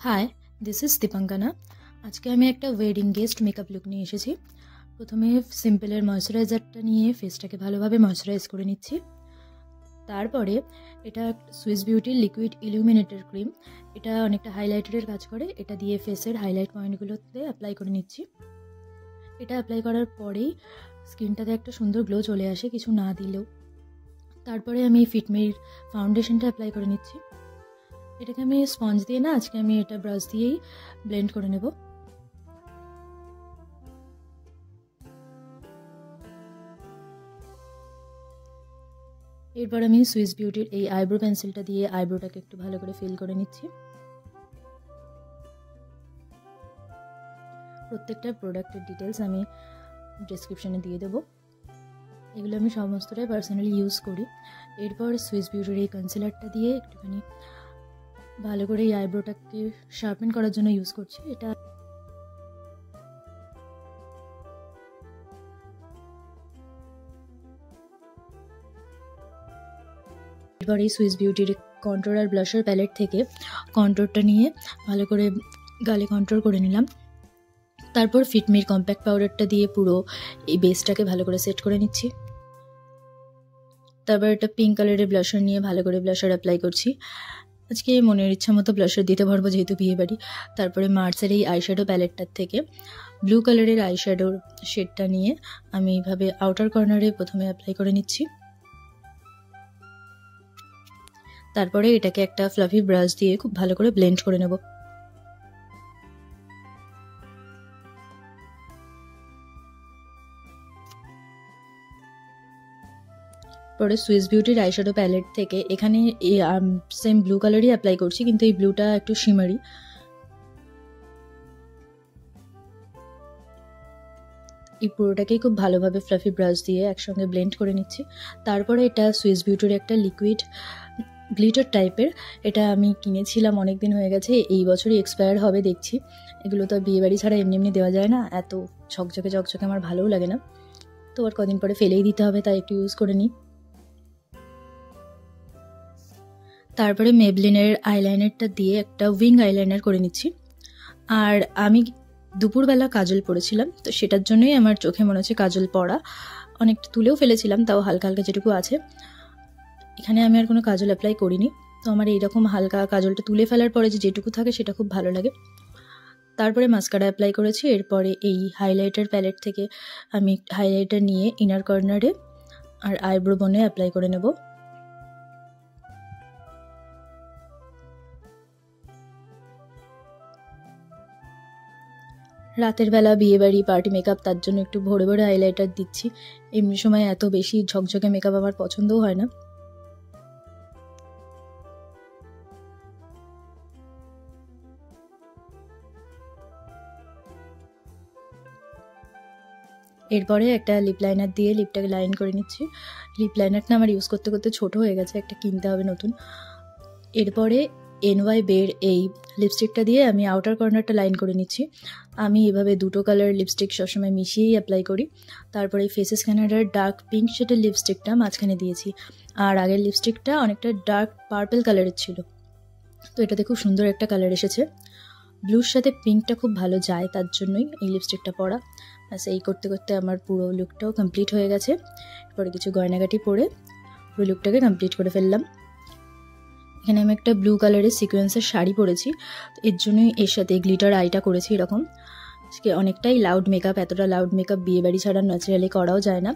High, this is দীপাঙ্কনা। আজকে আমি একটা ওয়েডিং গেস্ট মেকআপ লুক নিয়ে এসেছি। প্রথমে সিম্পলের ময়শ্চারাইজারটা নিয়ে ফেসটাকে ভালোভাবে ময়শ্চারাইজ করে নিচ্ছি। তারপরে এটা সুইস বিউটির লিকুইড ইলুমিনেটর ক্রিম, এটা অনেকটা হাইলাইটারের কাজ করে। এটা দিয়ে ফেসের হাইলাইট পয়েন্টগুলোতে অ্যাপ্লাই করে নিচ্ছি। এটা অ্যাপ্লাই করার পরেই স্কিনটাতে একটা সুন্দর গ্লো চলে আসে কিছু না দিলেও। তারপরে আমি ফিটমির ফাউন্ডেশনটা অ্যাপ্লাই করে নিচ্ছি। এটাকে আমি স্পঞ্জ দিয়ে না, আজকে আমি এটা ব্রাশ দিয়েই ব্লেন্ড করে নেব। এরপর আমি সুইস বিউটির এই আইব্রো পেন্সিলটা দিয়ে আইব্রোটাকে একটু ভালো করে ফিল করে নিচ্ছি। প্রত্যেকটা প্রোডাক্টের ডিটেলস আমি ডেসক্রিপশনে দিয়ে দেবো। এগুলো আমি সমস্তটাই পার্সোনালি ইউজ করি। এরপর সুইস বিউটির এই কনসিলারটা দিয়ে একটুখানি ভালো করে এই আইব্রোটাকে শার্পেন করার জন্য ইউজ করছি। এটা এরপর এই সুইস বিউটির কন্ট্রোল আর ব্লাশার প্যালেট থেকে কন্ট্রোরটা নিয়ে ভালো করে গালে কন্ট্রোল করে নিলাম। তারপর ফিটমির কম্প্যাক্ট পাউডারটা দিয়ে পুরো এই বেসটাকে ভালো করে সেট করে নিচ্ছি। তারপর একটা পিঙ্ক কালারের ব্লাশার নিয়ে ভালো করে ব্লাশার অ্যাপ্লাই করছি। আজকে মনের ইচ্ছা মতো ব্লাশার দিতে পারবো যেহেতু বিয়ে বাড়ি। তারপরে মার্সের এই আইশ্যাডো প্যালেটটার থেকে ব্লু কালারের আইশ্যাডোর শেডটা নিয়ে আমি এইভাবে আউটার কর্নারে প্রথমে অ্যাপ্লাই করে নিচ্ছি। তারপরে এটাকে একটা ফ্লাফি ব্রাশ দিয়ে খুব ভালো করে ব্লেন্ড করে নেব। পরে সুইস বিউটির আইশ্যাডো প্যালেট থেকে এখানে সেম ব্লু কালারই অ্যাপ্লাই করছি, কিন্তু এই ব্লুটা একটু শিমারি। এই পুরোটাকেই খুব ভালোভাবে ফ্লাফি ব্রাশ দিয়ে একসঙ্গে ব্লেন্ড করে নিচ্ছি। তারপরে এটা সুইস বিউটির একটা লিকুইড গ্লিটার টাইপের, এটা আমি কিনেছিলাম, অনেক দিন হয়ে গেছে, এই বছরই এক্সপায়ার হবে দেখছি। এগুলো তো বিয়ে বাড়ি ছাড়া এমনি এমনি দেওয়া যায় না, এত ঝকঝকে ঝকঝকে আমার ভালোও লাগে না, তো আর কদিন পরে ফেলেই দিতে হবে, তাই একটু ইউজ করে নিই। তারপরে মেবলিনের আইলাইনারটা দিয়ে একটা উইং আইলাইনার করে নিচ্ছি। আর আমি দুপুরবেলা কাজল পরেছিলাম, তো সেটার জন্যই আমার চোখে মনে হচ্ছে কাজল পরা, অনেকটা তুলেও ফেলেছিলাম, তাও হালকা হালকা যেটুকু আছে। এখানে আমি আর কোনো কাজল অ্যাপ্লাই করিনি, তো আমার এইরকম হালকা কাজলটা তুলে ফেলার পরে যেটুকু থাকে সেটা খুব ভালো লাগে। তারপরে মাস্কারা অ্যাপ্লাই করেছি। এরপরে এই হাইলাইটার প্যালেট থেকে আমি হাইলাইটার নিয়ে ইনার কর্নারে আর আইব্রো বোনে অ্যাপ্লাই করে নেব। রাতের বেলা বিয়েবাড়ি পার্টি মেকআপ, তার জন্য একটু ভোরে ভোরে হাইলাইটার দিচ্ছি। এমনি সময় এত বেশি ঝকঝকে মেকআপ আমার পছন্দও হয় না। এরপরে একটা লিপ লাইনার দিয়ে লিপটাকে লাইন করে নিচ্ছি। লিপ লাইনারটা আমার ইউজ করতে করতে ছোট হয়ে গেছে, একটা কিনতে হবে নতুন। এরপরে NY বের এই লিপস্টিকটা দিয়ে আমি আউটার কর্নারটা লাইন করে নিচ্ছি। আমি এভাবে দুটো কালার লিপস্টিক সবসময় মিশিয়েই অ্যাপ্লাই করি। তারপরে ফেসেস কানাডার ডার্ক পিঙ্ক শেডের লিপস্টিকটা মাঝখানে দিয়েছি, আর আগের লিপস্টিকটা অনেকটা ডার্ক পার্পল কালারের ছিল, তো এটাতে খুব সুন্দর একটা কালার এসেছে। ব্লুর সাথে পিঙ্কটা খুব ভালো যায়, তার জন্যই এই লিপস্টিকটা পরা। ব্যাস এই করতে করতে আমার পুরো লুকটাও কমপ্লিট হয়ে গেছে। এরপরে কিছু গয়নাগাটি পরে পুরো লুকটাকে কমপ্লিট করে ফেললাম। এখানে আমি একটা ব্লু কালারের সিকোয়েন্সের শাড়ি পরেছি, এর জন্যই এর সাথে গ্লিটার আইটা করেছি এরকম। আজকে অনেকটাই লাউড মেকআপ, এতটা লাউড মেকআপ বিয়ে বাড়ি ছাড়া ন্যাচারালি করাও যায় না।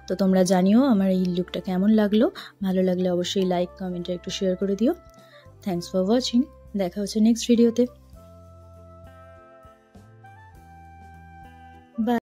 তো তোমরা জানিও আমার এই লুকটা কেমন লাগলো। ভালো লাগলে অবশ্যই লাইক কমেন্টে একটু শেয়ার করে দিও। Thanks for watching. দেখা হচ্ছে নেক্সট ভিডিওতে।